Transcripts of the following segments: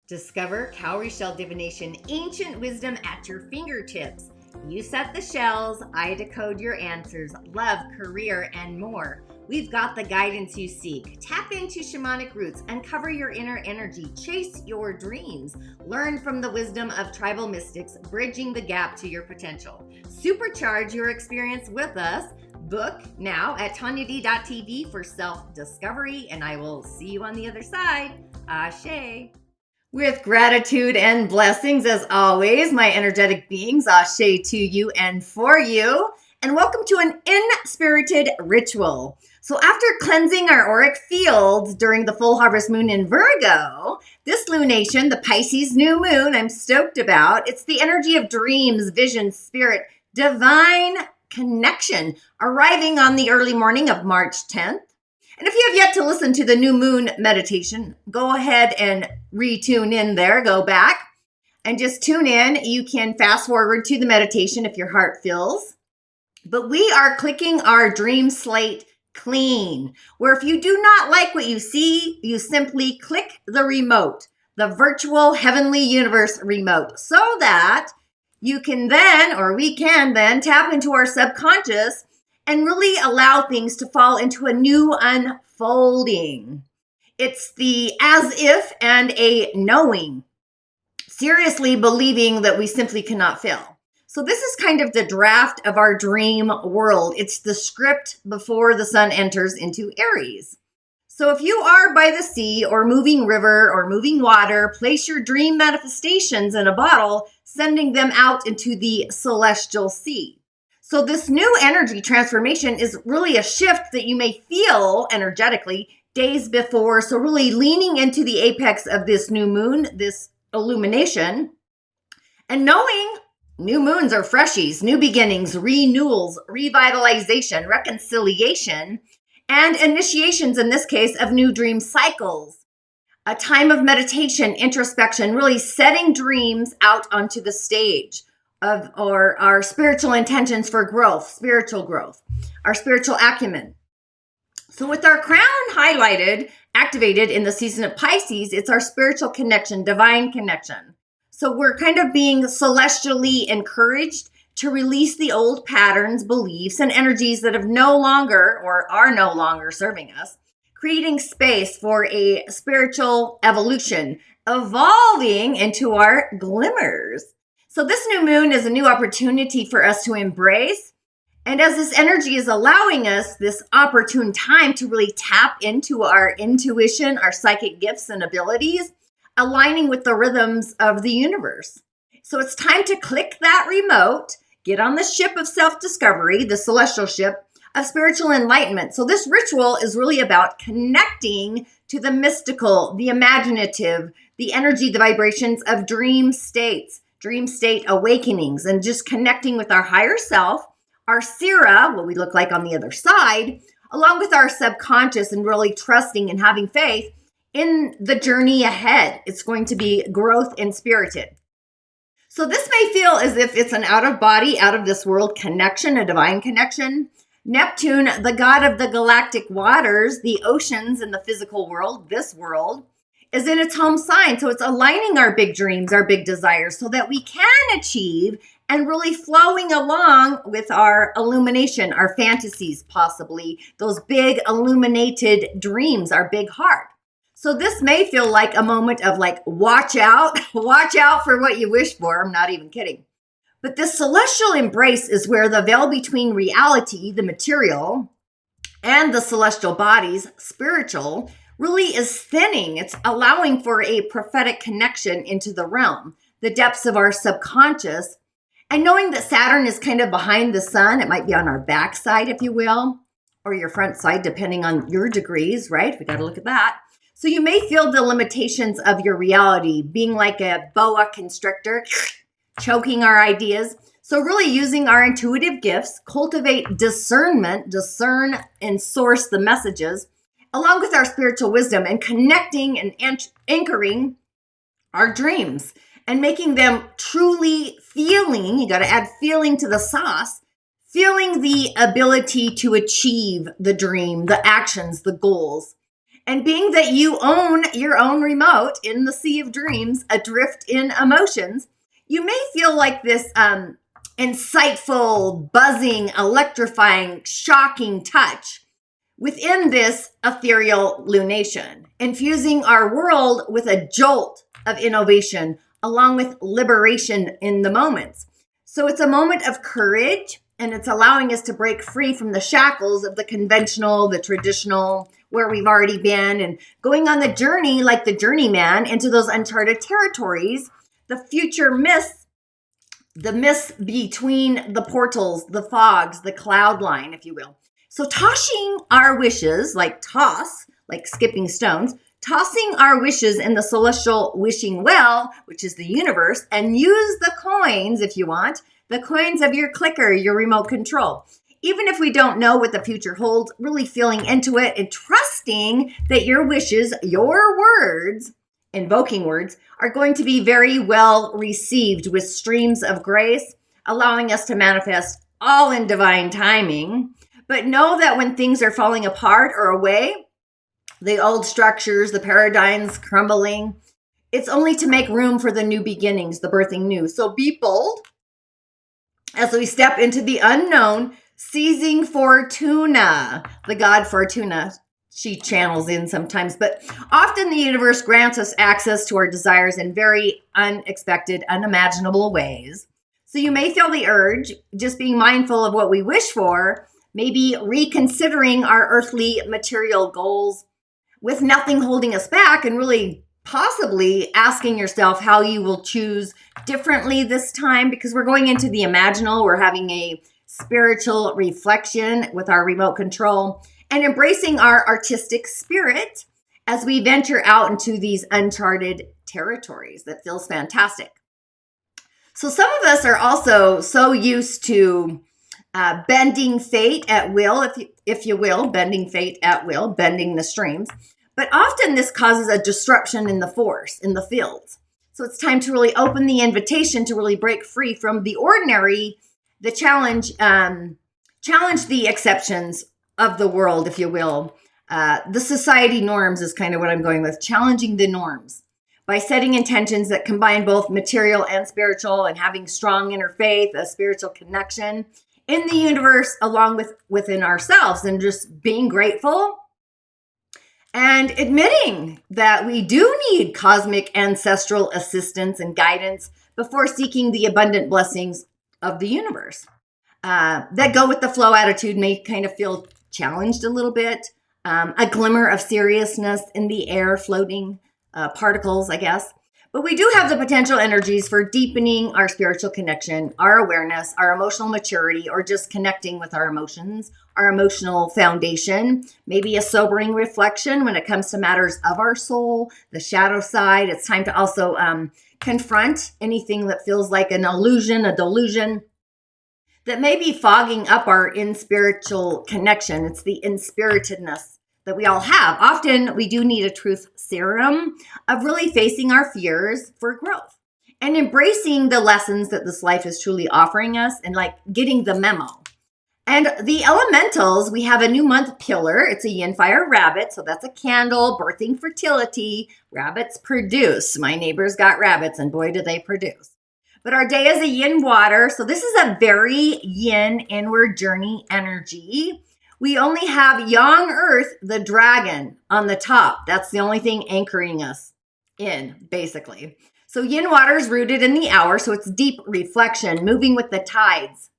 Discover cowrie shell divination, ancient wisdom at your fingertips. You set the shells, I decode your answers, love, career, and more. We've got the guidance you seek. Tap into shamanic roots, uncover your inner energy, chase your dreams, learn from the wisdom of tribal mystics, bridging the gap to your potential. Supercharge your experience with us. Book now at tonyad.tv for self-discovery, and I will see you on the other side. Ashe. With gratitude and blessings, as always, my energetic beings, ashe to you and for you. And welcome to an Inspirited ritual. So after cleansing our auric fields during the full harvest moon in Virgo, this lunation, the Pisces new moon, I'm stoked about. It's the energy of dreams, vision, spirit, divine connection, arriving on the early morning of March 10th. And if you have yet to listen to the new moon meditation, go ahead and retune in there, go back and just tune in. You can fast forward to the meditation if your heart fills. But we are clicking our dream slate clean, where if you do not like what you see, you simply click the remote, the virtual heavenly universe remote, so that you can then, or we can then, tap into our subconscious and really allow things to fall into a new unfolding. It's the as if and a knowing, seriously believing that we simply cannot fail. So this is kind of the draft of our dream world. It's the script before the sun enters into Aries. So if you are by the sea or moving river or moving water, place your dream manifestations in a bottle, sending them out into the celestial sea. So this new energy transformation is really a shift that you may feel energetically days before. So really leaning into the apex of this new moon, this illumination, and knowing new moons are freshies, new beginnings, renewals, revitalization, reconciliation, and initiations, in this case, of new dream cycles. A time of meditation, introspection, really setting dreams out onto the stage of our spiritual intentions for growth, spiritual growth, our spiritual acumen. So with our crown highlighted, activated in the season of Pisces, it's our spiritual connection, divine connection. So we're kind of being celestially encouraged to release the old patterns, beliefs, and energies that have no longer or are no longer serving us, creating space for a spiritual evolution, evolving into our glimmers. So this new moon is a new opportunity for us to embrace. And as this energy is allowing us this opportune time to really tap into our intuition, our psychic gifts and abilities, aligning with the rhythms of the universe. So it's time to click that remote, get on the ship of self-discovery, the celestial ship of spiritual enlightenment. So this ritual is really about connecting to the mystical, the imaginative, the energy, the vibrations of dream states, dream state awakenings, and just connecting with our higher self, our Sira, what we look like on the other side, along with our subconscious, and really trusting and having faith in the journey ahead. It's going to be growth inspirited. So this may feel as if it's an out of body, out of this world connection, a divine connection. Neptune, the god of the galactic waters, the oceans and the physical world, this world, is in its home sign. So it's aligning our big dreams, our big desires, so that we can achieve and really flowing along with our illumination, our fantasies, possibly those big illuminated dreams, our big heart. So this may feel like a moment of like, watch out for what you wish for. I'm not even kidding. But this celestial embrace is where the veil between reality, the material, and the celestial bodies, spiritual, really is thinning. It's allowing for a prophetic connection into the realm, the depths of our subconscious. And knowing that Saturn is kind of behind the sun, it might be on our back side, if you will, or your front side, depending on your degrees, right? We got to look at that. So you may feel the limitations of your reality, being like a boa constrictor, choking our ideas. So really using our intuitive gifts, cultivate discernment, discern and source the messages, along with our spiritual wisdom, and connecting and anchoring our dreams and making them truly feeling. You got to add feeling to the sauce, feeling the ability to achieve the dream, the actions, the goals. And being that you own your own remote in the sea of dreams, adrift in emotions, you may feel like this insightful, buzzing, electrifying, shocking touch within this ethereal lunation, infusing our world with a jolt of innovation along with liberation in the moments. So it's a moment of courage, and it's allowing us to break free from the shackles of the conventional, the traditional, where we've already been, and going on the journey like the journeyman into those uncharted territories, the future myths, the myths between the portals, the fogs, the cloud line, if you will. So tossing our wishes, like skipping stones, tossing our wishes in the celestial wishing well, which is the universe, and use the coins, if you want, the coins of your clicker, your remote control. Even if we don't know what the future holds, really feeling into it and trusting that your wishes, your words, invoking words, are going to be very well received with streams of grace, allowing us to manifest all in divine timing. But know that when things are falling apart or away, the old structures, the paradigms crumbling, it's only to make room for the new beginnings, the birthing new. So be bold as we step into the unknown, seizing Fortuna, the god Fortuna. She channels in sometimes, but often the universe grants us access to our desires in very unexpected, unimaginable ways. So you may feel the urge, just being mindful of what we wish for, maybe reconsidering our earthly material goals with nothing holding us back, and really possibly asking yourself how you will choose differently this time, because we're going into the imaginal. We're having a spiritual reflection with our remote control and embracing our artistic spirit as we venture out into these uncharted territories. That feels fantastic. So some of us are also so used to bending fate at will, if you will, bending fate at will, bending the streams. But often this causes a disruption in the force, in the fields. So it's time to really open the invitation to really break free from the ordinary, the challenge the exceptions of the world, if you will. The society norms is kind of what I'm going with, challenging the norms by setting intentions that combine both material and spiritual, and having strong inner faith, a spiritual connection in the universe, along with within ourselves, and just being grateful and admitting that we do need cosmic ancestral assistance and guidance before seeking the abundant blessings of the universe. That go with the flow attitude may kind of feel challenged a little bit. A glimmer of seriousness in the air, floating particles, I guess. But we do have the potential energies for deepening our spiritual connection, our awareness, our emotional maturity, or just connecting with our emotions, our emotional foundation, maybe a sobering reflection when it comes to matters of our soul, the shadow side. It's time to also confront anything that feels like an illusion, a delusion, that may be fogging up our spiritual connection. It's the inspiritedness that we all have. Often we do need a truth serum of really facing our fears for growth and embracing the lessons that this life is truly offering us, and like getting the memo. And the elementals, we have a new month pillar. It's a yin fire rabbit. So that's a candle, birthing fertility. Rabbits produce. My neighbor's got rabbits, and boy, do they produce. But our day is a yin water. So this is a very yin inward journey energy. We only have young earth, the dragon, on the top. That's the only thing anchoring us in, basically. So yin water is rooted in the hour. So it's deep reflection, moving with the tides.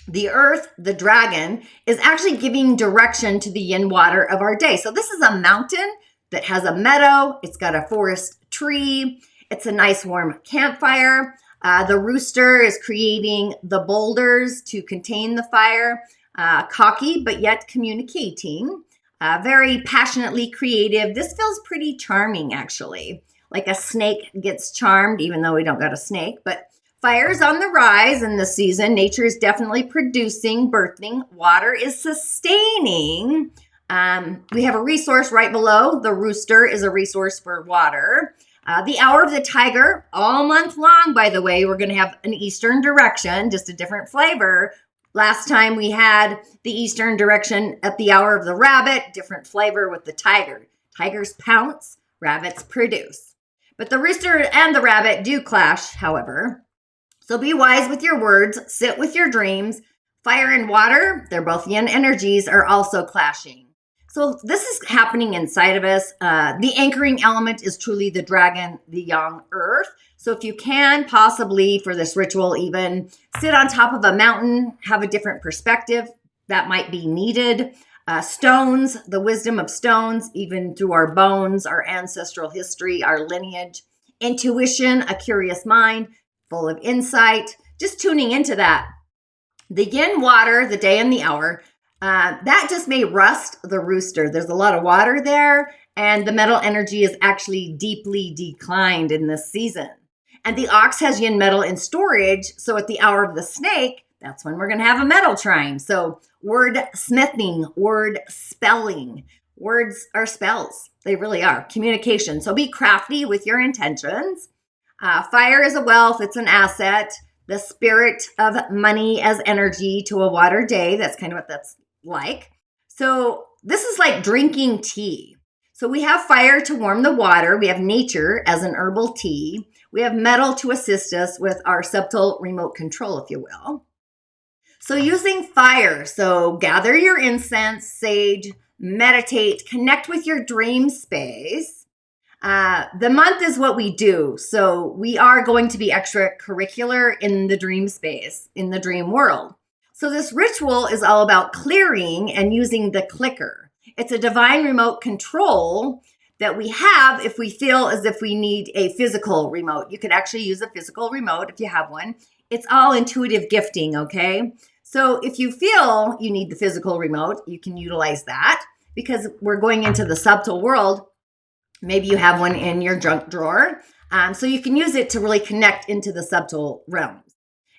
The earth, the dragon, is actually giving direction to the yin water of our day. So this is a mountain that has a meadow. It's got a forest tree. It's a nice warm campfire. The rooster is creating the boulders to contain the fire. Cocky, but yet communicating. Very passionately creative. This feels pretty charming, actually. Like a snake gets charmed, even though we don't got a snake. But fire's on the rise in this season. Nature is definitely producing, birthing. Water is sustaining. We have a resource right below. The rooster is a resource for water. The hour of the tiger, all month long, by the way, we're going to have an eastern direction, just a different flavor. Last time we had the eastern direction at the hour of the rabbit, different flavor with the tiger. Tigers pounce, rabbits produce. But the rooster and the rabbit do clash, however. So be wise with your words, sit with your dreams. Fire and water, they're both yin energies, are also clashing. So this is happening inside of us. The anchoring element is truly the dragon, the young earth. So if you can possibly for this ritual even sit on top of a mountain, have a different perspective, that might be needed. Stones, the wisdom of stones, even through our bones, our ancestral history, our lineage. Intuition, a curious mind, full of insight. Just tuning into that. The yin water, the day and the hour, that just may rust the rooster. There's a lot of water there, and the metal energy is actually deeply declined in this season. And the ox has yin metal in storage, so at the hour of the snake, that's when we're going to have a metal trine. So word smithing, word spelling. Words are spells. They really are. Communication. So be crafty with your intentions. Fire is a wealth. It's an asset. The spirit of money as energy to a water day. That's kind of what that's like. So this is like drinking tea. So we have fire to warm the water. We have nature as an herbal tea. We have metal to assist us with our subtle remote control, if you will. So using fire. So gather your incense, sage, meditate, connect with your dream space. The month is what we do. So we are going to be extracurricular in the dream space, in the dream world. So this ritual is all about clearing and using the clicker. It's a divine remote control that we have if we feel as if we need a physical remote. You could actually use a physical remote if you have one. It's all intuitive gifting, okay? So if you feel you need the physical remote, you can utilize that because we're going into the subtle world. Maybe you have one in your junk drawer. So you can use it to really connect into the subtle realms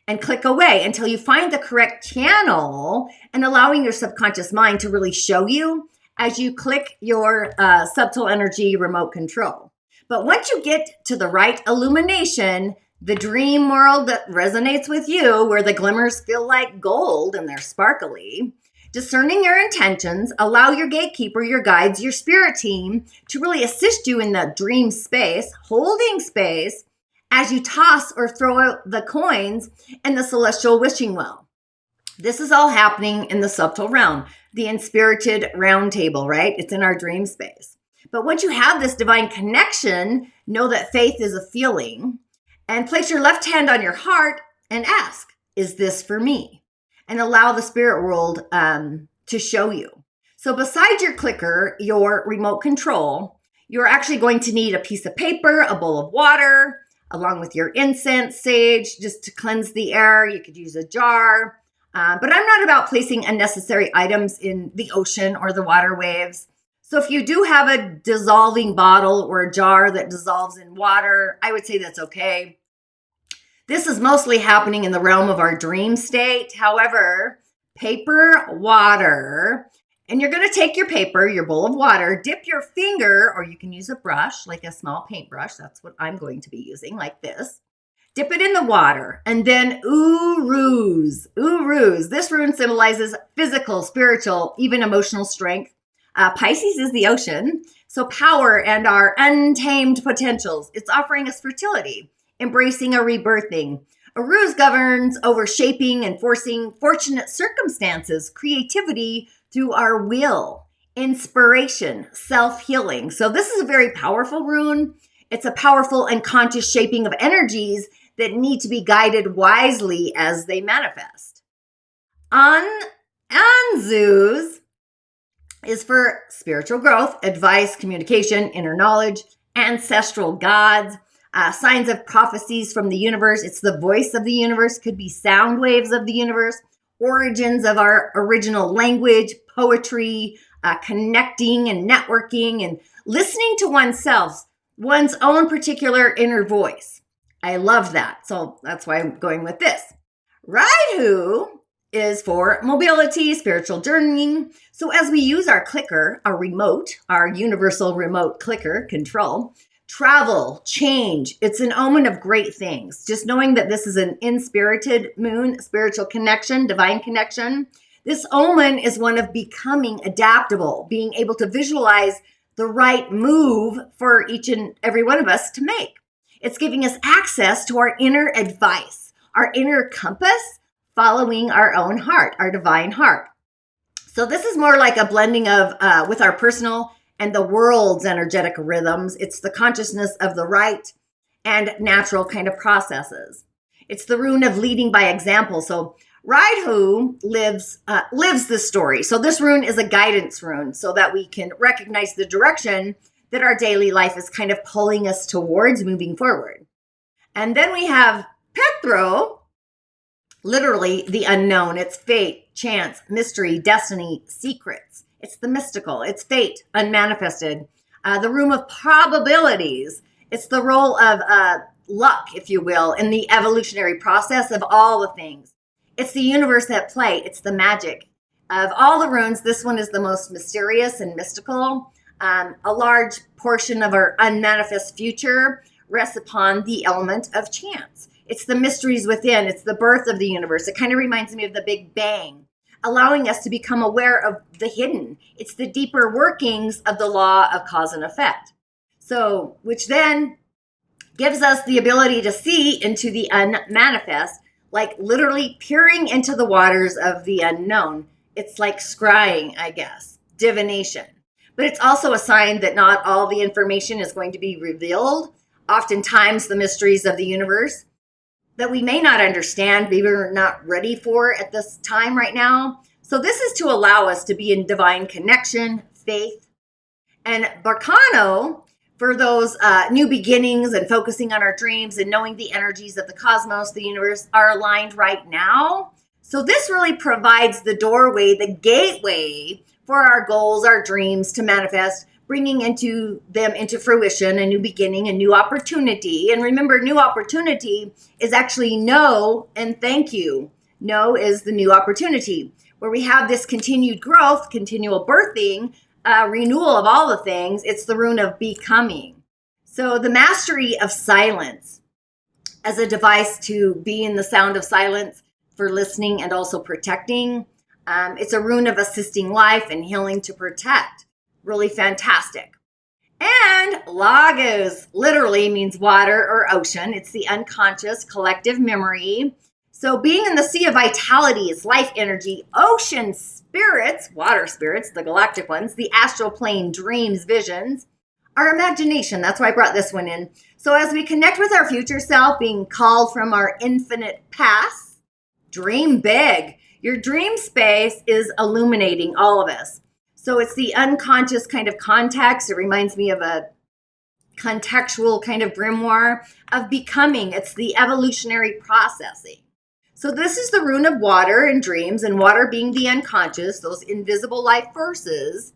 and click away until you find the correct channel and allowing your subconscious mind to really show you as you click your subtle energy remote control. But once you get to the right illumination, the dream world that resonates with you, where the glimmers feel like gold and they're sparkly, discerning your intentions, allow your gatekeeper, your guides, your spirit team to really assist you in the dream space, holding space as you toss or throw out the coins in the celestial wishing well. This is all happening in the subtle realm, the Inspirited round table, right? It's in our dream space. But once you have this divine connection, know that faith is a feeling and place your left hand on your heart and ask, is this for me? And allow the spirit world to show you. So besides your clicker, your remote control, you're actually going to need a piece of paper, a bowl of water, along with your incense, sage, just to cleanse the air. You could use a jar. But I'm not about placing unnecessary items in the ocean or the water waves. So if you do have a dissolving bottle or a jar that dissolves in water, I would say that's okay. This is mostly happening in the realm of our dream state. However, paper, water, and you're going to take your paper, your bowl of water, dip your finger, or you can use a brush, like a small paintbrush. That's what I'm going to be using, like this. Dip it in the water, and then Uruz. Uruz. This rune symbolizes physical, spiritual, even emotional strength. Pisces is the ocean, so power and our untamed potentials. It's offering us fertility, embracing a rebirthing. Uruz governs over shaping and forcing fortunate circumstances, creativity through our will, inspiration, self-healing. So this is a very powerful rune. It's a powerful unconscious shaping of energies that need to be guided wisely as they manifest. Anzuz is for spiritual growth, advice, communication, inner knowledge, ancestral gods, signs of prophecies from the universe. It's the voice of the universe, could be sound waves of the universe, origins of our original language, poetry, connecting and networking and listening to oneself, one's own particular inner voice. I love that. So that's why I'm going with this. Raihu is for mobility, spiritual journeying. So as we use our clicker, our remote, our universal remote clicker control, travel, change, it's an omen of great things. Just knowing that this is an inspirited moon, spiritual connection, divine connection. This omen is one of becoming adaptable, being able to visualize the right move for each and every one of us to make. It's giving us access to our inner advice, our inner compass, following our own heart, our divine heart. So this is more like a blending of with our personal and the world's energetic rhythms. It's the consciousness of the right and natural kind of processes. It's the rune of leading by example. So Raihu lives this story. So this rune is a guidance rune so that we can recognize the direction that our daily life is kind of pulling us towards moving forward. And then we have Petro, literally the unknown. It's fate, chance, mystery, destiny, secrets. It's the mystical. It's fate, unmanifested. The room of probabilities. It's the role of luck, if you will, in the evolutionary process of all the things. It's the universe at play. It's the magic. Of all the runes, this one is the most mysterious and mystical. A large portion of our unmanifest future rests upon the element of chance. It's the mysteries within. It's the birth of the universe. It kind of reminds me of the Big Bang, allowing us to become aware of the hidden. It's the deeper workings of the law of cause and effect. So, which then gives us the ability to see into the unmanifest, like literally peering into the waters of the unknown. It's like scrying, I guess, divination. But it's also a sign that not all the information is going to be revealed. Oftentimes, the mysteries of the universe that we may not understand, maybe we're not ready for at this time right now. So this is to allow us to be in divine connection, faith. And Barcano, for those new beginnings and focusing on our dreams and knowing the energies of the cosmos, the universe, are aligned right now. So this really provides the doorway, the gateway for our goals, our dreams to manifest, bringing them into fruition, a new beginning, a new opportunity. And remember, new opportunity is actually no and thank you. No is the new opportunity, where we have this continued growth, continual birthing, renewal of all the things. It's the rune of becoming. So the mastery of silence as a device to be in the sound of silence for listening and also protecting. It's a rune of assisting life and healing to protect. Really fantastic. And Lagos literally means water or ocean. It's the unconscious collective memory. So being in the sea of vitality is life energy, ocean spirits, water spirits, the galactic ones, the astral plane, dreams, visions, our imagination. That's why I brought this one in. So as we connect with our future self, being called from our infinite past, dream big. Your dream space is illuminating all of us. So it's the unconscious kind of context. It reminds me of a contextual kind of grimoire of becoming. It's the evolutionary processing. So this is the rune of water and dreams, and water being the unconscious, those invisible life forces.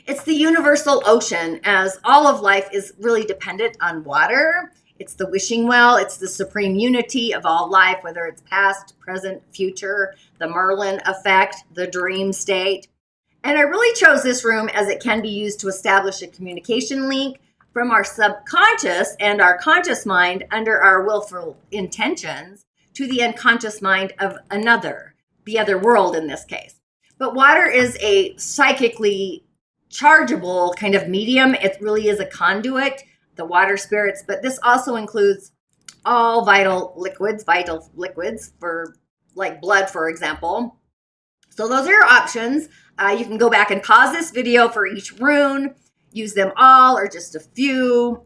It's the universal ocean, as all of life is really dependent on water. It's the wishing well. It's the supreme unity of all life, whether it's past, present, future, the Merlin effect, the dream state. And I really chose this room as it can be used to establish a communication link from our subconscious and our conscious mind under our willful intentions to the unconscious mind of another, the other world in this case. But water is a psychically chargeable kind of medium. It really is a conduit, the water spirits, but this also includes all vital liquids for like blood, for example. So those are your options. You can go back and pause this video for each rune, use them all or just a few.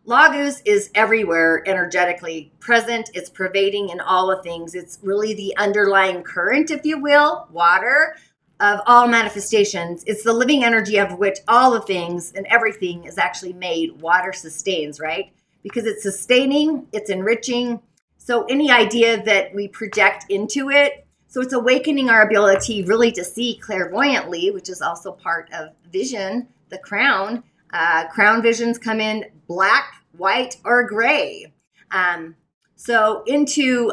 Lagos is everywhere, energetically present. It's pervading in all the things. It's really the underlying current, if you will, water of all manifestations. It's the living energy of which all the things and everything is actually made. Water sustains, right? Because it's sustaining, it's enriching. So any idea that we project into it, so it's awakening our ability really to see clairvoyantly, which is also part of vision, the crown. Crown visions come in black, white, or gray. So into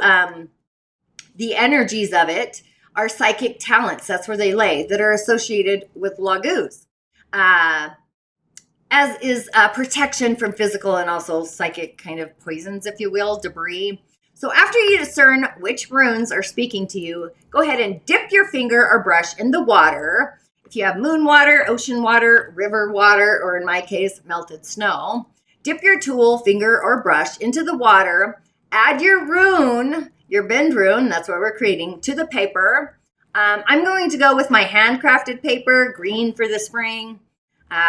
the energies of it are psychic talents. That's where they lay, that are associated with Lagos. As is protection from physical and also psychic kind of poisons, if you will, debris. So after you discern which runes are speaking to you, go ahead and dip your finger or brush in the water. If you have moon water, ocean water, river water, or in my case, melted snow, dip your tool, finger, or brush into the water, add your rune, your bend rune, that's what we're creating, to the paper. I'm going to go with my handcrafted paper, green for the spring.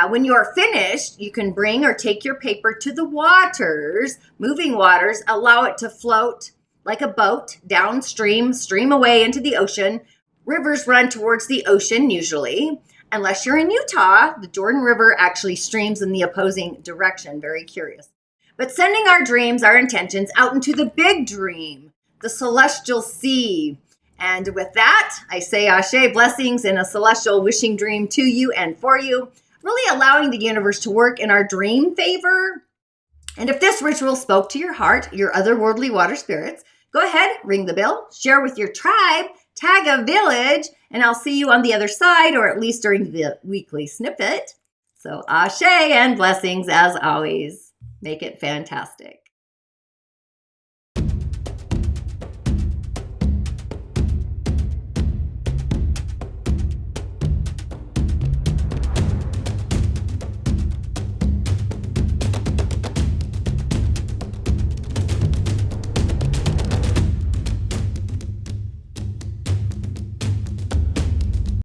When you are finished, you can bring or take your paper to the waters, moving waters, allow it to float like a boat downstream, stream away into the ocean. Rivers run towards the ocean usually. Unless you're in Utah, the Jordan River actually streams in the opposing direction. Very curious. But sending our dreams, our intentions out into the big dream, the celestial sea. And with that, I say Ashe, blessings and a celestial wishing dream to you and for you, really allowing the universe to work in our dream favor. And if this ritual spoke to your heart, your otherworldly water spirits, go ahead, ring the bell, share with your tribe, tag a village, and I'll see you on the other side, or at least during the weekly snippet. So Ashe and blessings as always. Make it fantastic.